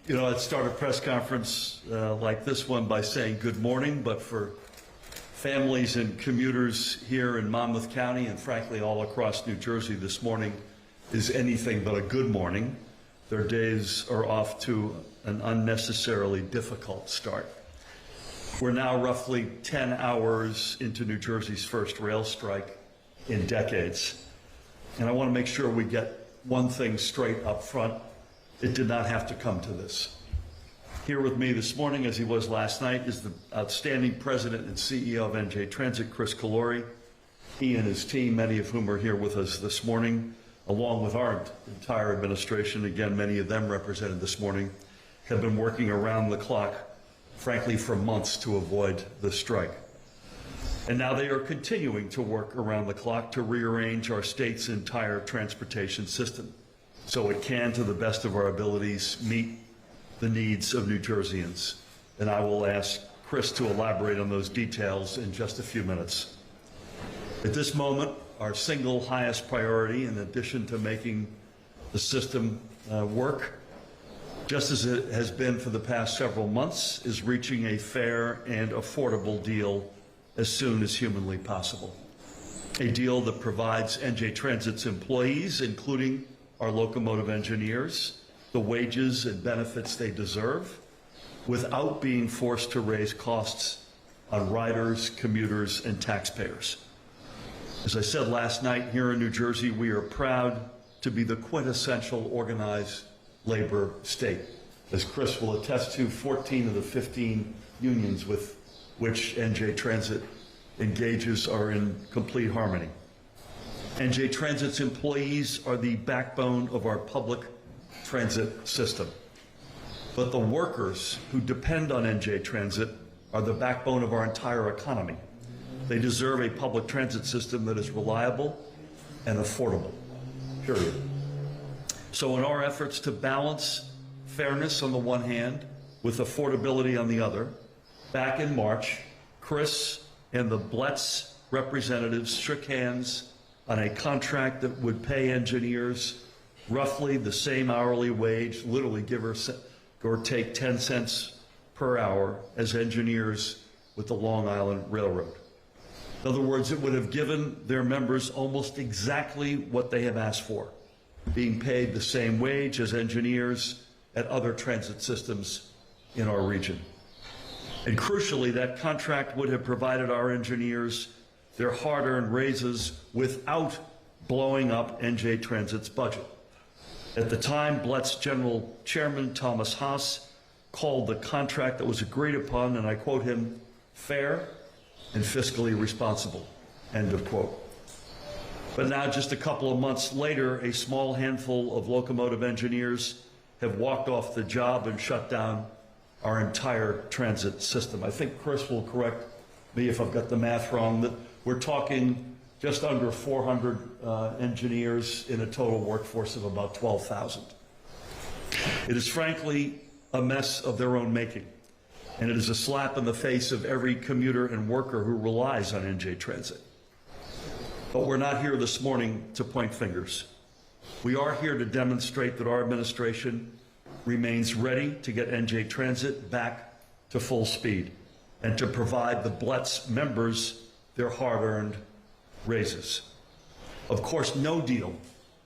You know, I'd start a press conference like this one by saying good morning, but for families and commuters here in Monmouth County and frankly all across New Jersey, this morning is anything but a good morning. Their days are off to an unnecessarily difficult start. We're now roughly 10 hours into New Jersey's first rail strike in decades. And I want to make sure we get one thing straight up front. It did not have to come to this. Here with me this morning, as he was last night, is the outstanding president and CEO of NJ Transit, Chris Calore. He and his team, many of whom are here with us this morning, along with our entire administration, again, many of them represented this morning, have been working around the clock, frankly, for months to avoid the strike. And now they are continuing to work around the clock to rearrange our state's entire transportation system so it can, to the best of our abilities, meet the needs of New Jerseyans. And I will ask Chris to elaborate on those details in just a few minutes. At this moment, our single highest priority, in addition to making the system work, just as it has been for the past several months, is reaching a fair and affordable deal as soon as humanly possible. A deal that provides NJ Transit's employees, including our locomotive engineers, the wages and benefits they deserve, without being forced to raise costs on riders, commuters, and taxpayers. As I said last night, here in New Jersey, we are proud to be the quintessential organized labor state. As Chris will attest to, 14 of the 15 unions with which NJ Transit engages are in complete harmony. NJ Transit's employees are the backbone of our public transit system. But the workers who depend on NJ Transit are the backbone of our entire economy. They deserve a public transit system that is reliable and affordable, period. So in our efforts to balance fairness on the one hand with affordability on the other, back in March, Chris and the BLETS representatives shook hands on a contract that would pay engineers roughly the same hourly wage, literally give or take 10 cents per hour, as engineers with the Long Island Railroad. In other words, it would have given their members almost exactly what they have asked for, being paid the same wage as engineers at other transit systems in our region. And crucially, that contract would have provided our engineers their hard-earned raises without blowing up NJ Transit's budget. At the time, BLET's General Chairman Thomas Haas called the contract that was agreed upon, and I quote him, fair and fiscally responsible, end of quote. But now, just a couple of months later, a small handful of locomotive engineers have walked off the job and shut down our entire transit system. I think Chris will correct me if I've got the math wrong, that we're talking just under 400 engineers in a total workforce of about 12,000. It is frankly a mess of their own making, and it is a slap in the face of every commuter and worker who relies on NJ Transit. But we're not here this morning to point fingers. We are here to demonstrate that our administration remains ready to get NJ Transit back to full speed and to provide the BLETS members their hard-earned raises. Of course, no deal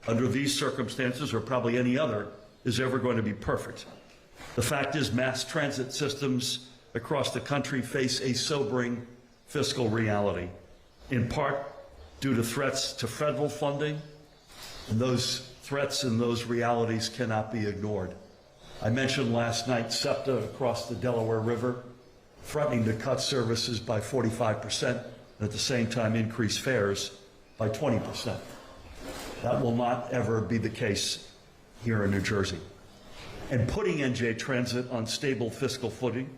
under these circumstances, or probably any other, is ever going to be perfect. The fact is, mass transit systems across the country face a sobering fiscal reality, in part due to threats to federal funding, and those threats and those realities cannot be ignored. I mentioned last night SEPTA across the Delaware River threatening to cut services by 45% and at the same time increase fares by 20%. That will not ever be the case here in New Jersey. And putting NJ Transit on stable fiscal footing,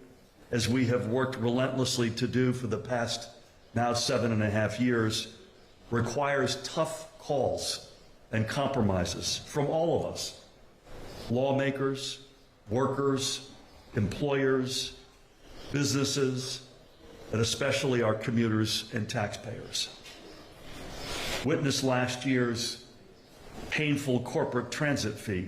as we have worked relentlessly to do for the past now 7.5 years, requires tough calls and compromises from all of us, lawmakers, workers, employers, businesses, and especially our commuters and taxpayers. Witness last year's painful corporate transit fee,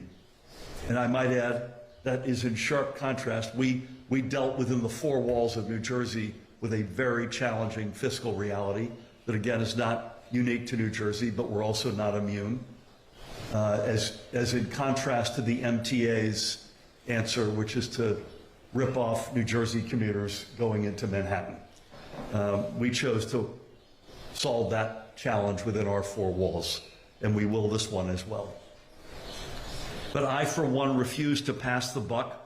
and I might add, that is in sharp contrast. We dealt within the four walls of New Jersey with a very challenging fiscal reality that, again, is not unique to New Jersey, but we're also not immune. As in contrast to the MTA's answer, which is to rip off New Jersey commuters going into Manhattan. We chose to solve that challenge within our four walls, and we will this one as well. But I, for one, refuse to pass the buck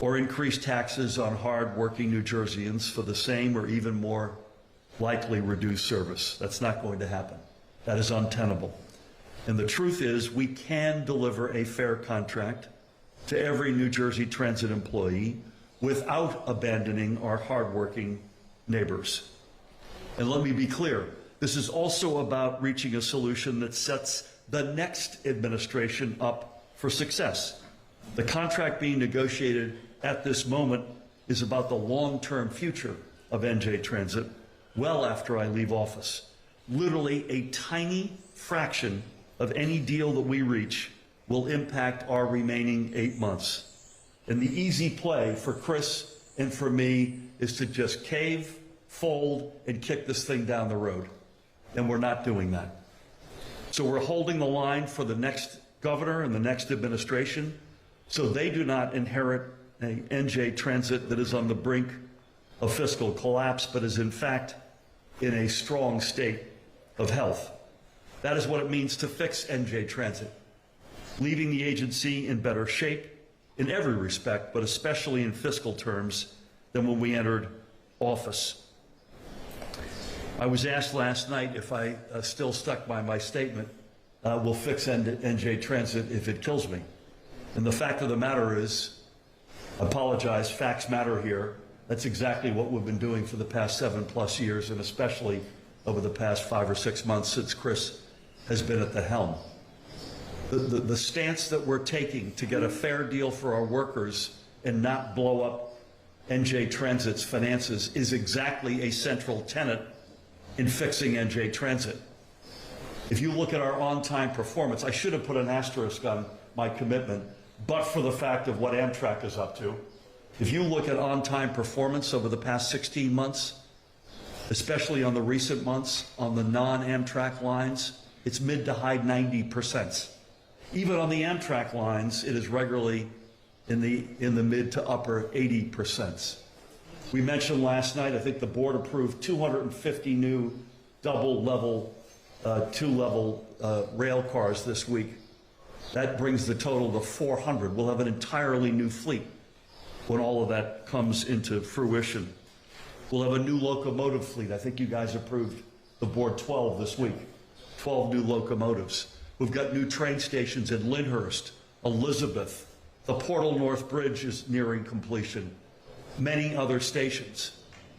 or increase taxes on hard-working New Jerseyans for the same or even more likely reduced service. That's not going to happen. That is untenable. And the truth is, we can deliver a fair contract to every New Jersey Transit employee without abandoning our hardworking neighbors. And let me be clear, this is also about reaching a solution that sets the next administration up for success. The contract being negotiated at this moment is about the long-term future of NJ Transit well after I leave office. Literally a tiny fraction of any deal that we reach will impact our remaining 8 months. And the easy play for Chris and for me is to just cave, fold, and kick this thing down the road. And we're not doing that. So we're holding the line for the next governor and the next administration so they do not inherit a NJ Transit that is on the brink of fiscal collapse, but is in fact in a strong state of health. That is what it means to fix NJ Transit, leaving the agency in better shape in every respect, but especially in fiscal terms, than when we entered office. I was asked last night if I still stuck by my statement, we'll fix NJ Transit if it kills me. And the fact of the matter is, I apologize, facts matter here. That's exactly what we've been doing for the past 7+ years, and especially over the past 5 or 6 months since Chris has been at the helm. The stance that we're taking to get a fair deal for our workers and not blow up NJ Transit's finances is exactly a central tenet in fixing NJ Transit. If you look at our on-time performance, I should have put an asterisk on my commitment, but for the fact of what Amtrak is up to. If you look at on-time performance over the past 16 months, especially on the recent months on the non-Amtrak lines, it's mid to high 90%. Even on the Amtrak lines, it is regularly in the mid to upper 80%. We mentioned last night, I think the board approved 250 new double-level, two-level rail cars this week. That brings the total to 400. We'll have an entirely new fleet when all of that comes into fruition. We'll have a new locomotive fleet. I think you guys approved the board 12 this week, 12 new locomotives. We've got new train stations in Lyndhurst, Elizabeth. The Portal North Bridge is nearing completion. Many other stations.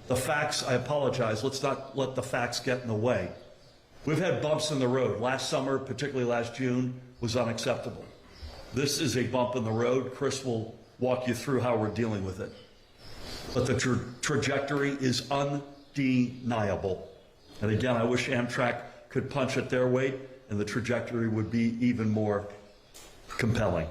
The facts, I apologize, let's not let the facts get in the way. We've had bumps in the road. Last summer, particularly last June, was unacceptable. This is a bump in the road. Chris will walk you through how we're dealing with it. But the trajectory is undeniable. And again, I wish Amtrak could punch at their weight, and the trajectory would be even more compelling.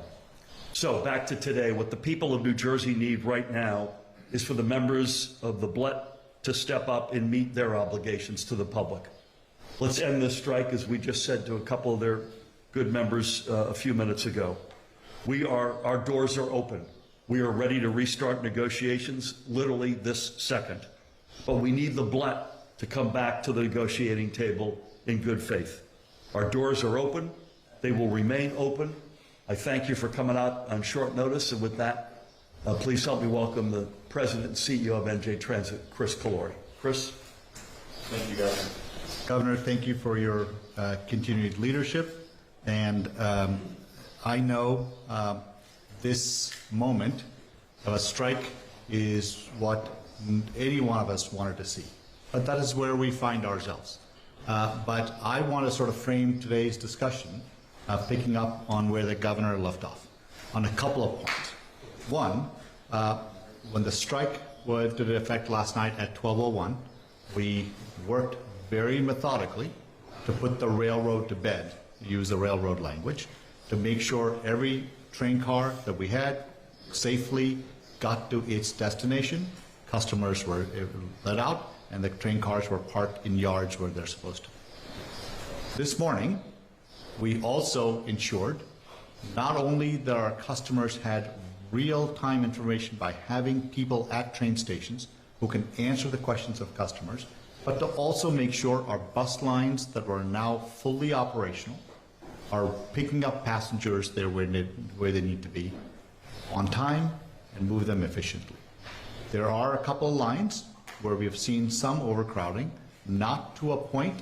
So back to today, what the people of New Jersey need right now is for the members of the BLET to step up and meet their obligations to the public. Let's end this strike, as we just said to a couple of their good members a few minutes ago. Our doors are open. We are ready to restart negotiations literally this second. But we need the BLET to come back to the negotiating table in good faith. Our doors are open. They will remain open. I thank you for coming out on short notice, and with that, please help me welcome the President and CEO of NJ Transit, Chris Calore. Chris? Thank you, Governor. Governor, thank you for your continued leadership. And I know this moment of a strike is what any one of us wanted to see. But that is where we find ourselves. But I want to sort of frame today's discussion picking up on where the governor left off on a couple of points. One, when the strike went into effect last night at 12:01, we worked very methodically to put the railroad to bed, use the railroad language, to make sure every train car that we had safely got to its destination. Customers were let out, and the train cars were parked in yards where they're supposed to. This morning, we also ensured not only that our customers had real-time information by having people at train stations who can answer the questions of customers, but to also make sure our bus lines that are now fully operational are picking up passengers there where they need to be on time and move them efficiently. There are a couple of lines where we have seen some overcrowding, not to a point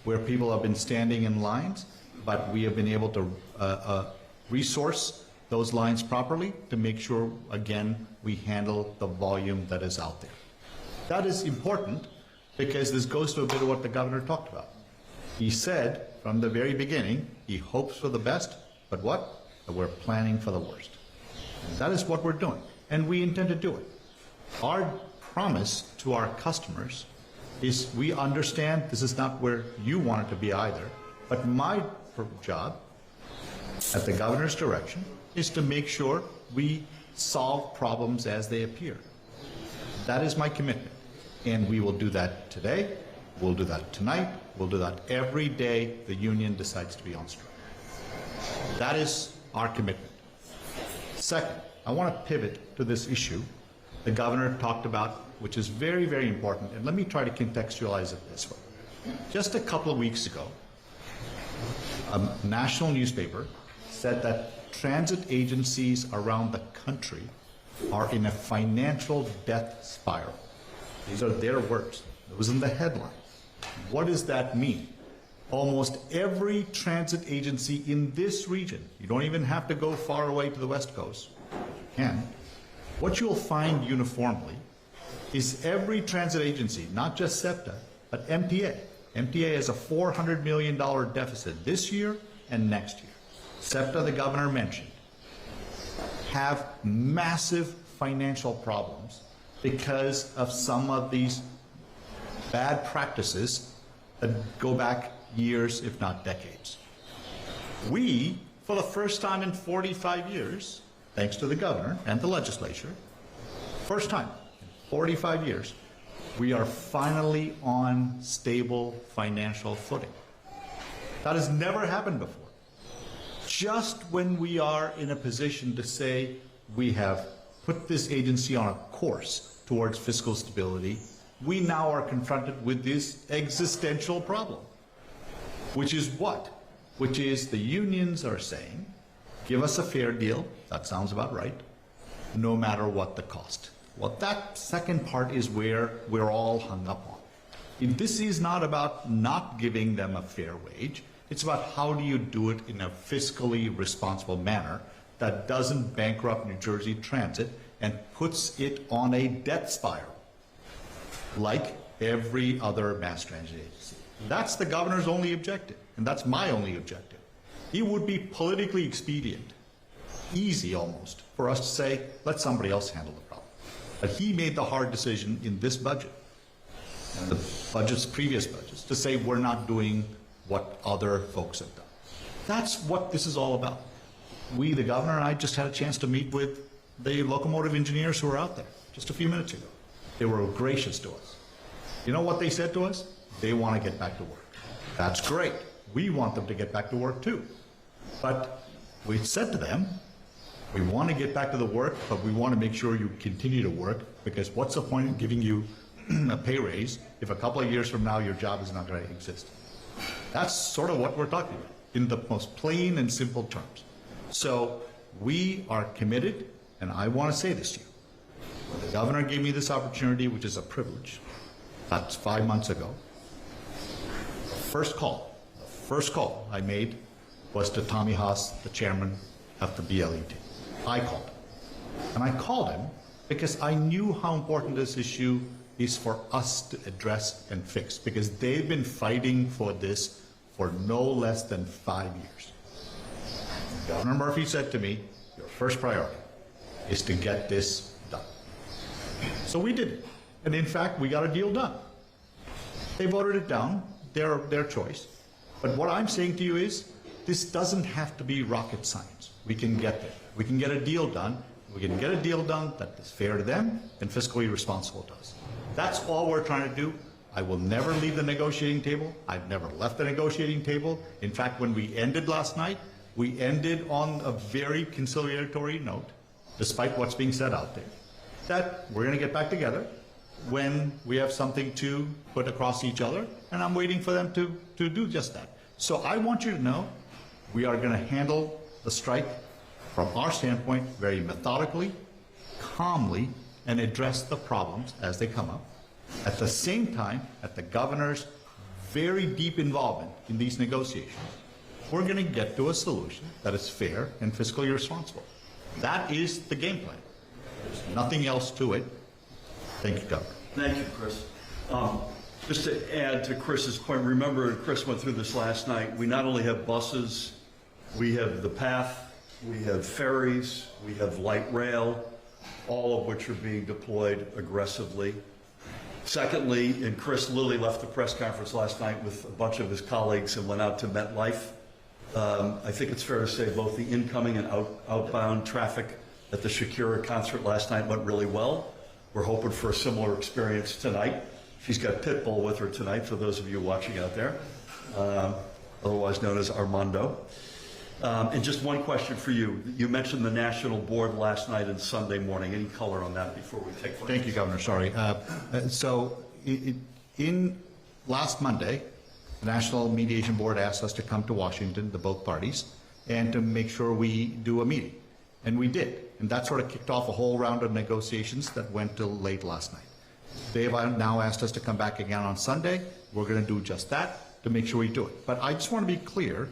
where people have been standing in lines, but we have been able to resource those lines properly to make sure, again, we handle the volume that is out there. That is important because this goes to a bit of what the governor talked about. He said from the very beginning, he hopes for the best, but what? That we're planning for the worst. And that is what we're doing, and we intend to do it. Our promise to our customers is we understand this is not where you want it to be either, but my job at the governor's direction is to make sure we solve problems as they appear. That is my commitment, and we will do that today, we'll do that tonight, we'll do that every day the union decides to be on strike. That is our commitment. Second, I want to pivot to this issue the governor talked about, which is very, very important, and let me try to contextualize it this way. Just a couple of weeks ago, a national newspaper said that transit agencies around the country are in a financial death spiral. These are their words. It was in the headline. What does that mean? Almost every transit agency in this region, you don't even have to go far away to the West Coast, you can. What you'll find uniformly is every transit agency, not just SEPTA, but MTA. MTA has a $400 million deficit this year and next year. SEPTA, the governor mentioned, have massive financial problems because of some of these bad practices that go back years, if not decades. We, for the first time in 45 years, thanks to the governor and the legislature, first time in 45 years, we are finally on stable financial footing. That has never happened before. Just when we are in a position to say we have put this agency on a course towards fiscal stability, we now are confronted with this existential problem. Which is what? Which is the unions are saying, give us a fair deal, that sounds about right, no matter what the cost. Well, that second part is where we're all hung up on. This is not about not giving them a fair wage, it's about how do you do it in a fiscally responsible manner that doesn't bankrupt New Jersey Transit and puts it on a debt spiral, like every other mass transit agency. That's the governor's only objective, and that's my only objective. It would be politically expedient, easy almost, for us to say, let somebody else handle the problem. But he made the hard decision in this budget, and the budgets, previous budgets, to say we're not doing what other folks have done. That's what this is all about. We, the governor and I, just had a chance to meet with the locomotive engineers who were out there just a few minutes ago. They were gracious to us. You know what they said to us? They want to get back to work. That's great. We want them to get back to work too. But we said to them, we want to get back to the work, but we want to make sure you continue to work, because what's the point of giving you a pay raise if a couple of years from now your job is not going to exist? That's sort of what we're talking about in the most plain and simple terms. So we are committed, and I want to say this to you. The governor gave me this opportunity, which is a privilege. That's 5 months ago. The first call I made was to Tommy Haas, the chairman of the BLET. I called him. And I called him because I knew how important this issue is for us to address and fix, because they've been fighting for this for no less than 5 years. Governor Murphy said to me, your first priority is to get this done. So we did it. And in fact, we got a deal done. They voted it down, their choice. But what I'm saying to you is, this doesn't have to be rocket science. we can get there. We can get a deal done. We can get a deal done that is fair to them and fiscally responsible to us. That's all we're trying to do. I will never leave the negotiating table. I've never left the negotiating table. In fact, when we ended last night, we ended on a very conciliatory note, despite what's being said out there, that we're going to get back together when we have something to put across each other, and I'm waiting for them to do just that. So I want you to know we are going to handle the strike from our standpoint very methodically, calmly, and address the problems as they come up. At the same time, at the governor's very deep involvement in these negotiations, we're going to get to a solution that is fair and fiscally responsible. That is the game plan. There's nothing else to it. Thank you, Governor. Thank you, Chris. Just to add to Chris's point, remember, Chris went through this last night, we not only have buses, we have the PATH, we have ferries, we have light rail, all of which are being deployed aggressively. Secondly, and Chris Lilly left the press conference last night with a bunch of his colleagues and went out to MetLife. I think it's fair to say both the incoming and outbound traffic at the Shakira concert last night went really well. We're hoping for a similar experience tonight. She's got Pitbull with her tonight, for those of you watching out there, otherwise known as Armando. And just one question for you. You mentioned the National Board last night and Sunday morning. Any color on that before we take questions? Thank you, Governor. Sorry. In last Monday, the National Mediation Board asked us to come to Washington, the both parties, and to make sure we do a meeting. And we did. And that sort of kicked off a whole round of negotiations that went till late last night. They have now asked us to come back again on Sunday. We're going to do just that to make sure we do it. But I just want to be clear,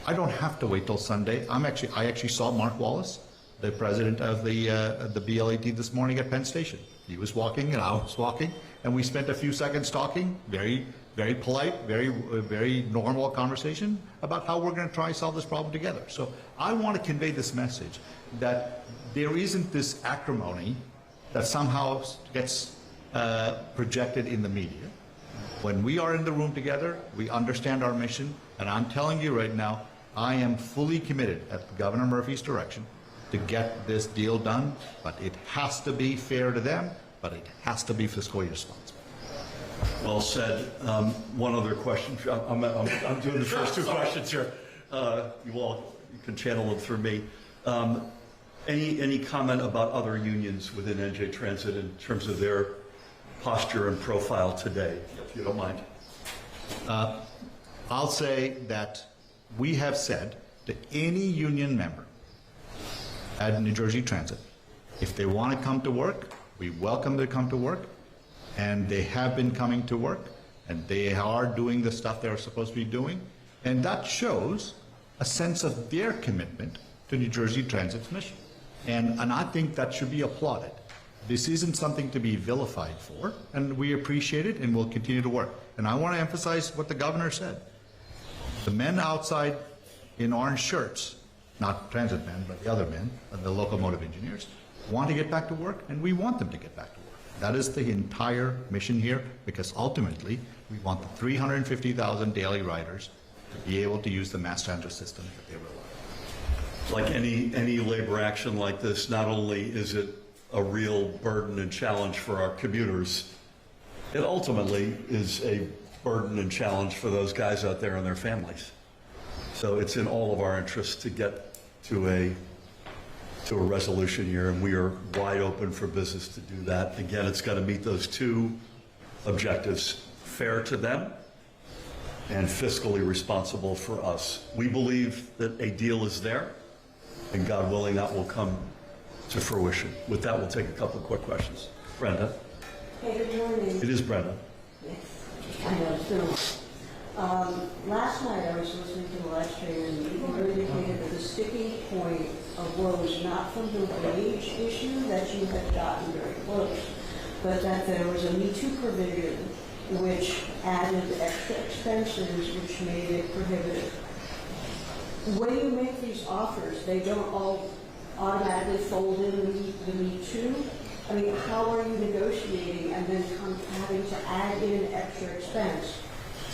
I don't have to wait till Sunday. I actually saw Mark Wallace, the president of the BLAT this morning at Penn Station. He was walking and I was walking, and we spent a few seconds talking, very, very polite, very normal conversation about how we're going to try to solve this problem together. So I want to convey this message that there isn't this acrimony that somehow gets projected in the media. When we are in the room together, we understand our mission, and I'm telling you right now, I am fully committed at Governor Murphy's direction to get this deal done, but it has to be fair to them, but it has to be fiscally responsible. Well said. One other question. I'm doing the first two questions here. You can channel them through me. Any comment about other unions within NJ Transit in terms of their posture and profile today, if you don't mind? I'll say that we have said to any union member at New Jersey Transit, if they want to come to work, we welcome them to come to work, and they have been coming to work, and they are doing the stuff they're supposed to be doing, and that shows a sense of their commitment to New Jersey Transit's mission. And I think that should be applauded. This isn't something to be vilified for, and we appreciate it and will continue to work. And I want to emphasize what the governor said. The men outside in orange shirts, not transit men, but the other men, the locomotive engineers, want to get back to work, and we want them to get back to work. That is the entire mission here, because ultimately we want the 350,000 daily riders to be able to use the mass transit system that they rely on. Like any labor action like this, not only is it a real burden and challenge for our commuters, it ultimately is a burden and challenge for those guys out there and their families. So it's in all of our interests to get to a resolution here, and we are wide open for business to do that. Again, it's got to meet those two objectives: fair to them and fiscally responsible for us. We believe that a deal is there, and God willing, that will come to fruition. With that, we'll take a couple of quick questions. Brenda? Hey, good morning. It is Brenda. Yes, I know, it's been a while. Last night I was listening to the live stream, and you indicated that the sticking point of woe was not from the wage issue that you had gotten very close, but that there was a Me Too provision which added extra expenses which made it prohibitive. When you make these offers, they don't all automatically fold in the Me Too? I mean, how are you negotiating and then having to add in extra expense?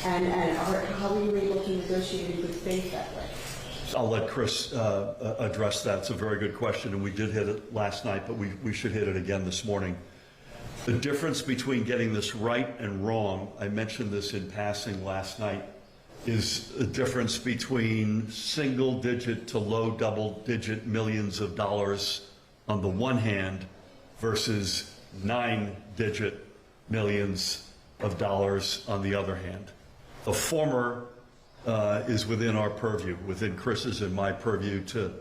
And how are you able to negotiate in good faith that way? I'll let Chris address that. It's a very good question, and we did hit it last night, but we should hit it again this morning. The difference between getting this right and wrong, I mentioned this in passing last night, is a difference between single-digit to low double-digit millions of dollars on the one hand versus 9-digit millions of dollars on the other hand. The former is within our purview, within Chris's and my purview to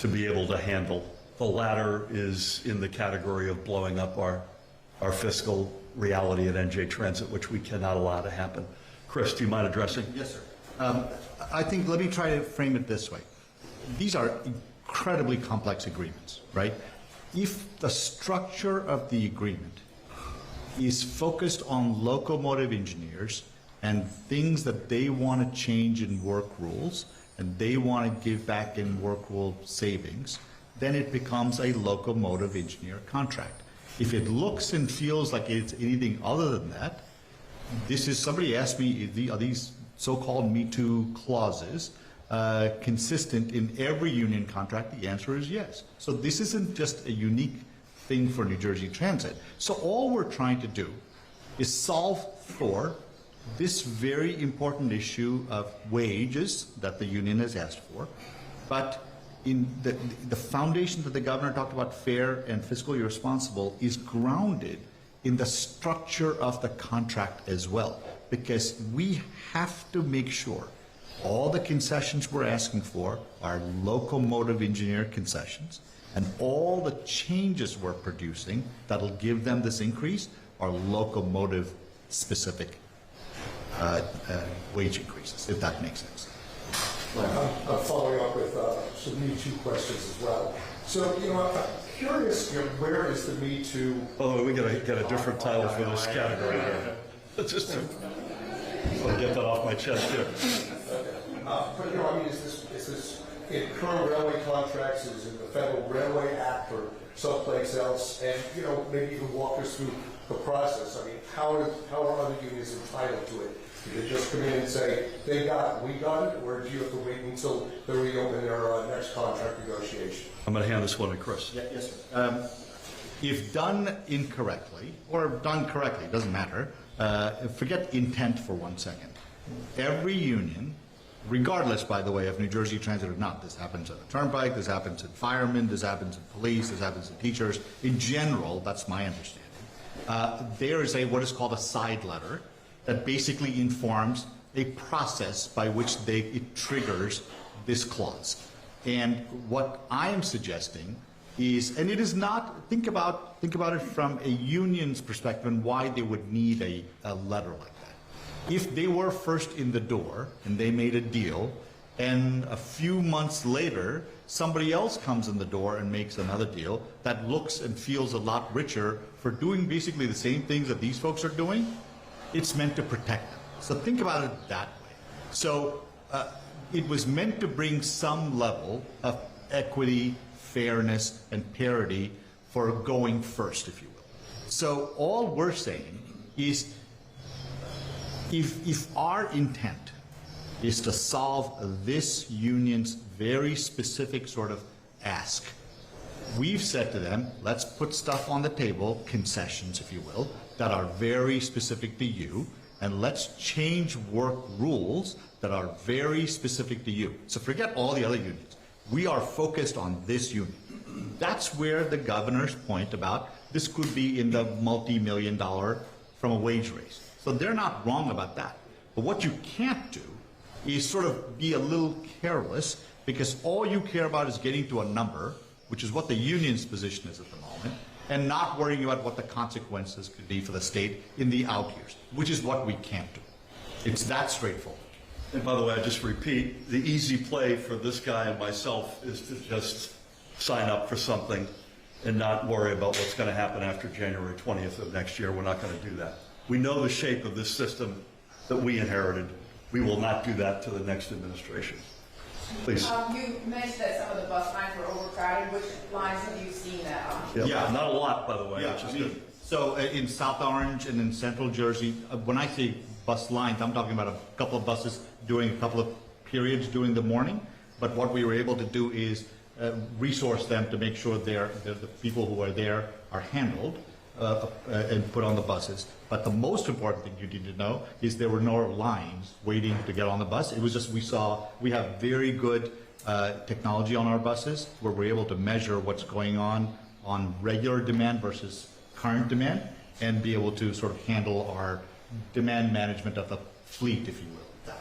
be able to handle. The latter is in the category of blowing up our fiscal reality at NJ Transit, which we cannot allow to happen. Chris, do you mind addressing? Yes, sir. I think, let me try to frame it this way. These are incredibly complex agreements, right? If the structure of the agreement is focused on locomotive engineers and things that they want to change in work rules and they want to give back in work rule savings, then it becomes a locomotive engineer contract. If it looks and feels like it's anything other than that, this is, somebody asked me, are these so-called Me Too clauses consistent in every union contract? The answer is yes. So this isn't just a unique thing for New Jersey Transit. So all we're trying to do is solve for this very important issue of wages that the union has asked for, but in the foundation that the governor talked about, fair and fiscally responsible, is grounded in the structure of the contract as well, because we have to make sure all the concessions we're asking for are locomotive engineer concessions, and all the changes we're producing that'll give them this increase are locomotive specific wage increases, if that makes sense. I'm following up with some Me Too questions as well. So, I'm curious, where is the Me Too? Oh, we gotta get a different title for this category here. Just to get that off my chest here. But, is this in current railway contracts, is it in the Federal Railway Act or someplace else? And, maybe you can walk us through the process. I mean, how are other unions entitled to it? Do they just come in and say, they got it, we got it, or do you have to wait until they reopen their next contract negotiation? I'm gonna hand this one to Chris. Yes, sir. If done incorrectly, or done correctly, it doesn't matter, forget intent for 1 second. Every union, regardless, by the way, of New Jersey Transit or not, this happens at a turnpike, this happens in firemen, this happens in police, this happens in teachers. In general, that's my understanding. There is what is called a side letter that basically informs a process by which it triggers this clause. And what I am suggesting is, and it is not, think about it from a union's perspective and why they would need a letter like that. If they were first in the door and they made a deal, and a few months later somebody else comes in the door and makes another deal that looks and feels a lot richer for doing basically the same things that these folks are doing, it's meant to protect them. So think about it that way. So it was meant to bring some level of equity, fairness, and parity for going first, if you will. So all we're saying is, if our intent is to solve this union's very specific sort of ask, we've said to them, let's put stuff on the table, concessions, if you will, that are very specific to you, and let's change work rules that are very specific to you. So forget all the other unions. We are focused on this union. That's where the governor's point about this could be in the multi-million-dollar from a wage raise. So they're not wrong about that. But what you can't do is sort of be a little careless, because all you care about is getting to a number, which is what the union's position is at the moment, and not worrying about what the consequences could be for the state in the out years, which is what we can't do. It's that straightforward. And by the way, I just repeat, the easy play for this guy and myself is to just sign up for something and not worry about what's going to happen after January 20th of next year. We're not going to do that. We know the shape of this system that we inherited. We will not do that to the next administration. Please. You mentioned that some of the bus lines were overcrowded. Which lines have you seen that on? Yeah, not a lot, by the way, which is good. So in South Orange and in Central Jersey, when I say bus lines, I'm talking about a couple of buses during a couple of periods during the morning. But what we were able to do is resource them to make sure the people who are there are handled and put on the buses. But the most important thing you need to know is there were no lines waiting to get on the bus. It was just we have very good technology on our buses where we're able to measure what's going on regular demand versus current demand and be able to sort of handle our demand management of the fleet, if you will.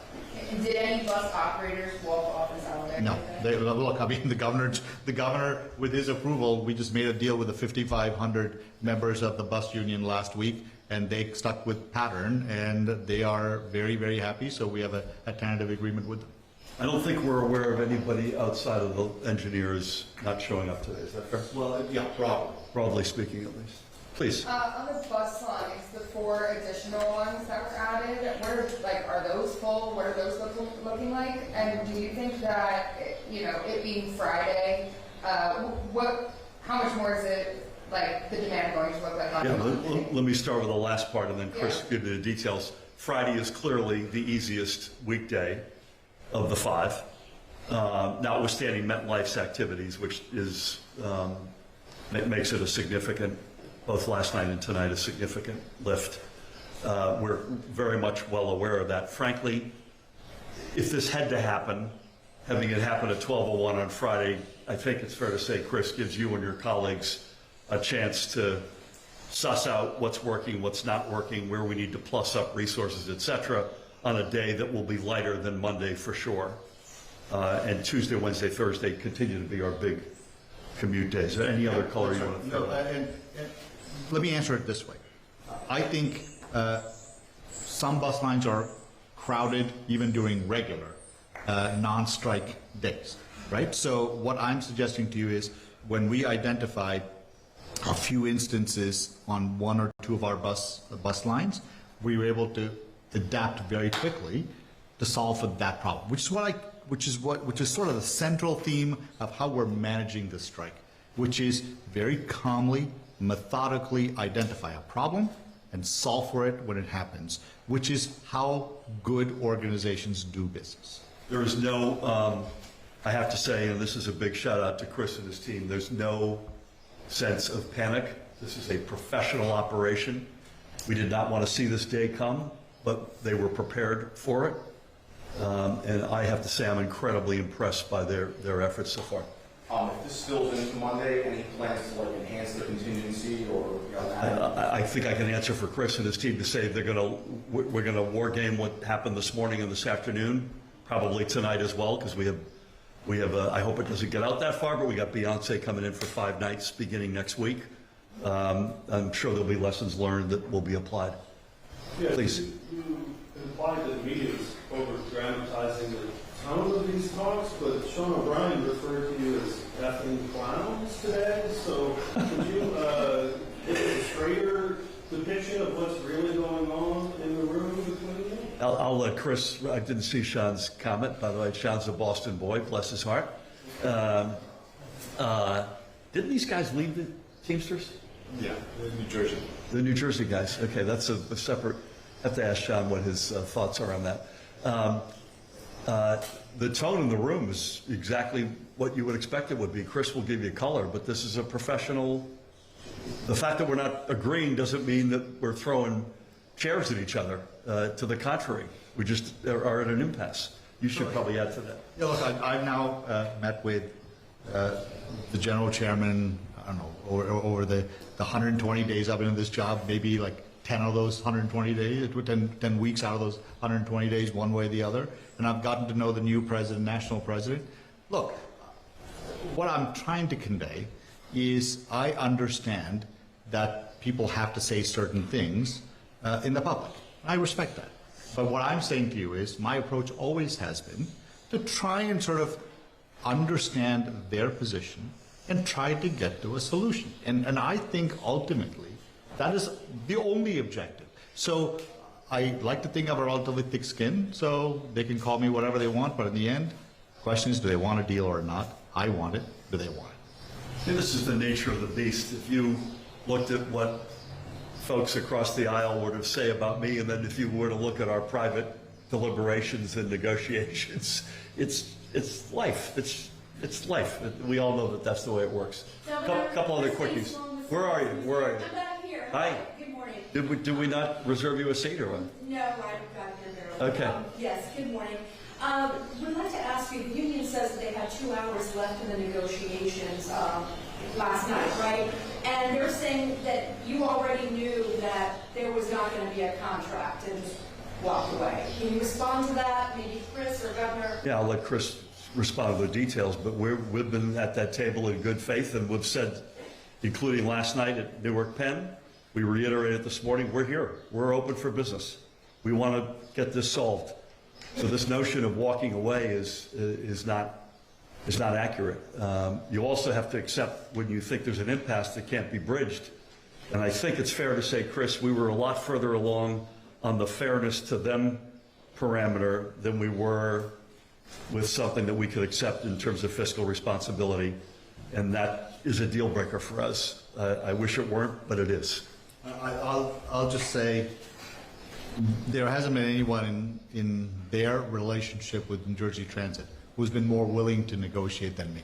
And did any bus operators walk off this elevator? No, look, I mean, the governor, with his approval, we just made a deal with the 5,500 members of the bus union last week, and they stuck with pattern, and they are very, very happy, so we have a tentative agreement with them. I don't think we're aware of anybody outside of the engineers not showing up today. Is that fair? Well, yeah, probably. Broadly speaking, at least. Please. On the bus lines, the 4 additional ones that were added, are those full? What are those looking like? And do you think that, it being Friday, how much more is it, the demand going to look like on Yeah, Monday? let me start with the last part, and then Chris give you the details. Friday is clearly the easiest weekday of the 5, notwithstanding MetLife's activities, which is makes it a significant, both last night and tonight, a significant lift. We're very much well aware of that. Frankly, if this had to happen, having it happen at 12:01 on Friday, I think it's fair to say, Chris, gives you and your colleagues a chance to suss out what's working, what's not working, where we need to plus up resources, et cetera, on a day that will be lighter than Monday for sure. And Tuesday, Wednesday, Thursday continue to be our big commute days. Any other color you want to throw? No, and let me answer it this way. I think some bus lines are crowded even during regular non-strike days, right? So what I'm suggesting to you is when we identified a few instances on 1 or 2 of our bus lines, we were able to adapt very quickly to solve for that problem, which is sort of the central theme of how we're managing the strike, which is very calmly, methodically identify a problem and solve for it when it happens, which is how good organizations do business. There is no, I have to say, and this is a big shout out to Chris and his team, there's no sense of panic. This is a professional operation. We did not want to see this day come, but they were prepared for it. And I have to say I'm incredibly impressed by their efforts so far. If this spills into Monday, any plans to enhance the contingency or add? I think I can answer for Chris and his team to say we're gonna war game what happened this morning and this afternoon, probably tonight as well, because we have I hope it doesn't get out that far, but we got Beyonce coming in for 5 nights beginning next week. I'm sure there'll be lessons learned that will be applied. Yeah, Please. You implied that the media is over-dramatizing the tone of these talks, but Sean O'Brien referred to you as effing clowns today, so could you give a straighter depiction of what's really going on in the room between you? I'll let Chris, I didn't see Sean's comment, by the way. Sean's a Boston boy, bless his heart. Didn't these guys leave the Teamsters? Yeah, New Jersey. The New Jersey guys. Okay, that's a separate, I have to ask Sean what his thoughts are on that. The tone in the room is exactly what you would expect it would be. Chris will give you color, but this is a professional. The fact that we're not agreeing doesn't mean that we're throwing chairs at each other. To the contrary, we just are at an impasse. You should probably add to that. Yeah, look, I've now met with the general chairman, I don't know, over the 120 days I've been in this job, maybe like 10 of those 120 days, 10 weeks out of those 120 days, one way or the other. And I've gotten to know the new president, national president. Look, what I'm trying to convey is I understand that people have to say certain things in the public. I respect that. But what I'm saying to you is my approach always has been to try and sort of understand their position and try to get to a solution. And I think ultimately that is the only objective. So I like to think I have a relatively thick skin, so they can call me whatever they want, but in the end, the question is, do they want a deal or not? I want it. Do they want it? And this is the nature of the beast. If you looked at what folks across the aisle would have say about me, and then if you were to look at our private deliberations and negotiations, it's it's life. It's life. We all know that that's the way it works. Couple other quickies. Where are you? Where are you? I'm back here. Hi. Good morning. Did we not reserve you a seat or what? No, I got here barely. Okay. Yes, good morning. We'd like to ask you, the union says that they had 2 hours left in the negotiations last night, right? And they're saying that you already knew that there was not going to be a contract and just walked away. Can you respond to that? Maybe Chris or Governor? Yeah, I'll let Chris respond to the details, but we've been at that table in good faith, and we've said, including last night at Newark Penn, we reiterated this morning, we're here. We're open for business. We want to get this solved. So this notion of walking away is not accurate. You also have to accept when you think there's an impasse that can't be bridged. And I think it's fair to say, Chris, we were a lot further along on the fairness to them parameter than we were with something that we could accept in terms of fiscal responsibility. And that is a deal breaker for us. I wish it weren't, but it is. I'll just say, there hasn't been anyone in their relationship with New Jersey Transit who's been more willing to negotiate than me.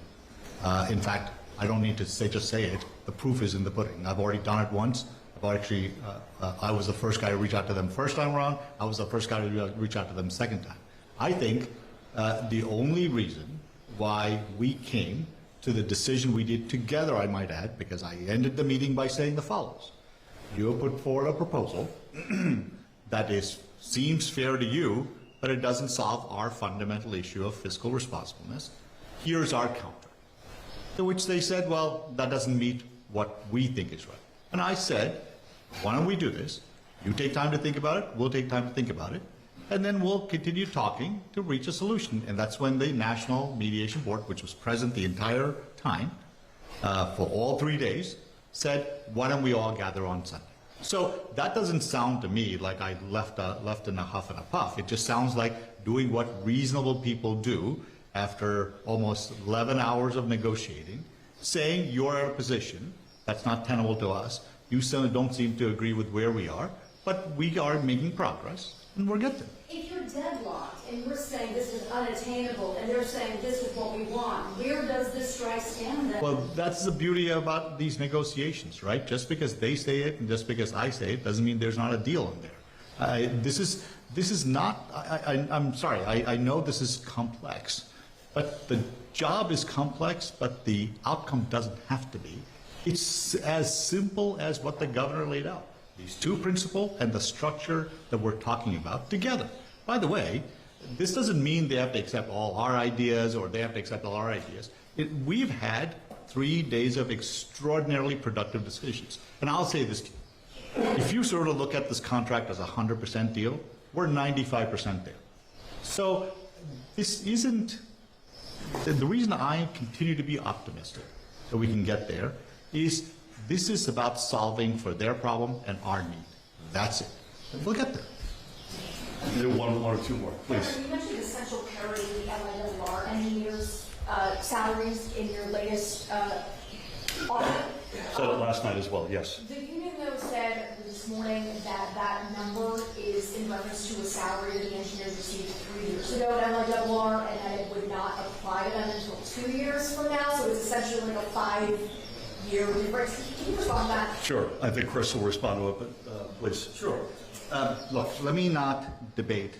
In fact, I don't need to just say it. The proof is in the pudding. I've already done it once. I was the first guy to reach out to them first time around. I was the first guy to reach out to them second time. I think the only reason why we came to the decision we did together, I might add, because I ended the meeting by saying the follows. You have put forward a proposal that seems fair to you, but it doesn't solve our fundamental issue of fiscal responsibleness. Here's our counter. To which they said, well, that doesn't meet what we think is right. And I said, why don't we do this? You take time to think about it, we'll take time to think about it, and then we'll continue talking to reach a solution. And that's when the National Mediation Board, which was present the entire time, for all 3 days, said, why don't we all gather on Sunday? So that doesn't sound to me like I left in a huff and a puff. It just sounds like doing what reasonable people do after almost 11 hours of negotiating, saying you're in a position that's not tenable to us. You still don't seem to agree with where we are, but we are making progress, and we're getting there. If you're deadlocked and we're saying this is unattainable and they're saying this is what we want, where does this strike stand then? Well, that's the beauty about these negotiations, right? Just because they say it and just because I say it doesn't mean there's not a deal in there. This is not, I'm sorry, I know this is complex, but the job is complex, but the outcome doesn't have to be. It's as simple as what the governor laid out. These two principles and the structure that we're talking about together. By the way, this doesn't mean they have to accept all our ideas or they have to accept all our ideas. We've had 3 days of extraordinarily productive decisions. And I'll say this to you. If you sort of look at this contract as a 100% deal, we're 95% there. So this isn't, the reason I continue to be optimistic that we can get there is this is about solving for their problem and our need. That's it. And we'll get there. Do one or two more, please. You mentioned essential parity LIWR engineers' salaries in your latest audit. Said it last night as well, yes. The union, though, said this morning that that number is in reference to a salary that the engineers received 3 years ago at LIWR, and that it would not apply to them until 2 years from now, so it's essentially like a 5-year difference. Can you respond to that? Sure. I think Chris will respond to it, but please. Sure. Look, let me not debate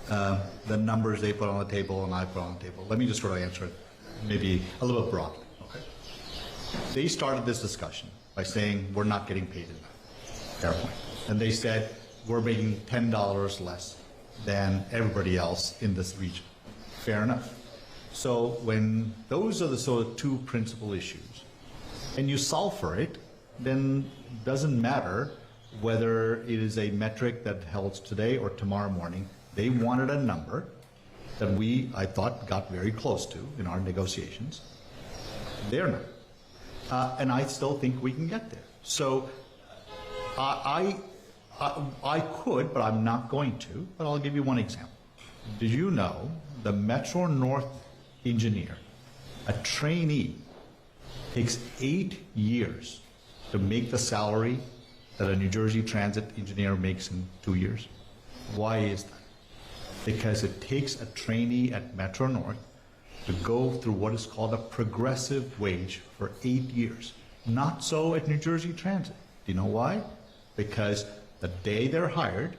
the numbers they put on the table and I put on the table. Let me just sort of answer it maybe a little bit broadly. Okay. They started this discussion by saying we're not getting paid enough. Fair point. And they said we're making $10 less than everybody else in this region. Fair enough. So when those are the sort of two principal issues, and you solve for it, then it doesn't matter whether it is a metric that holds today or tomorrow morning. They wanted a number that we, I thought, got very close to in our negotiations. They're not. And I still think we can get there. So I could, but I'm not going to, but I'll give you one example. Did you know the Metro North engineer, a trainee, takes 8 years to make the salary that a New Jersey Transit engineer makes in 2 years? Why is that? Because it takes a trainee at Metro North to go through what is called a progressive wage for 8 years. Not so at New Jersey Transit. Do you know why? Because the day they're hired,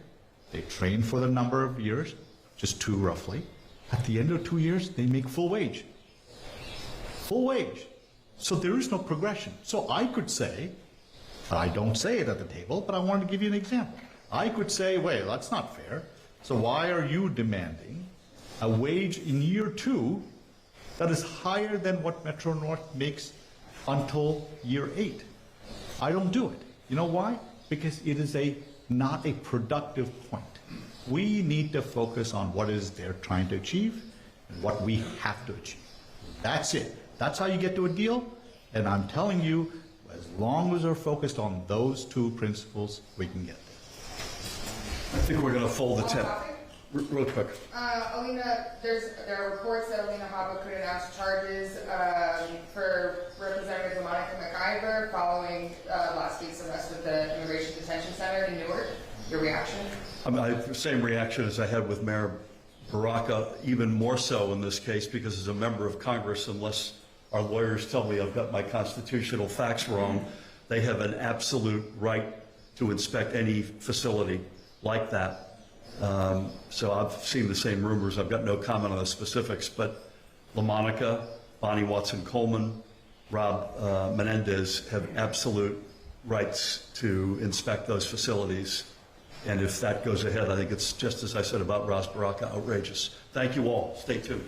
they train for the number of years, just 2 roughly. At the end of 2 years, they make full wage. Full wage. So there is no progression. So I could say, I don't say it at the table, but I wanted to give you an example. I could say, wait, that's not fair. So why are you demanding a wage in year 2 that is higher than what Metro North makes until year 8? I don't do it. You know why? Because it is not a productive point. We need to focus on what it is they're trying to achieve and what we have to achieve. That's it. That's how you get to a deal. And I'm telling you, as long as we're focused on those 2 principles, we can get there. I think we're going to fold the tent. Real quick. There are reports that Alina Habba could announce charges for Representative Monica McIver following last week's arrest at the Immigration Detention Center in Newark. Your reaction? I have the same reaction as I had with Mayor Baraka, even more so in this case, because as a member of Congress, unless our lawyers tell me I've got my constitutional facts wrong, they have an absolute right to inspect any facility like that. So I've seen the same rumors. I've got no comment on the specifics, but LaMonica, Bonnie Watson-Coleman, Rob Menendez have absolute rights to inspect those facilities. And if that goes ahead, I think it's just as I said about Ras Baraka, outrageous. Thank you all. Stay tuned.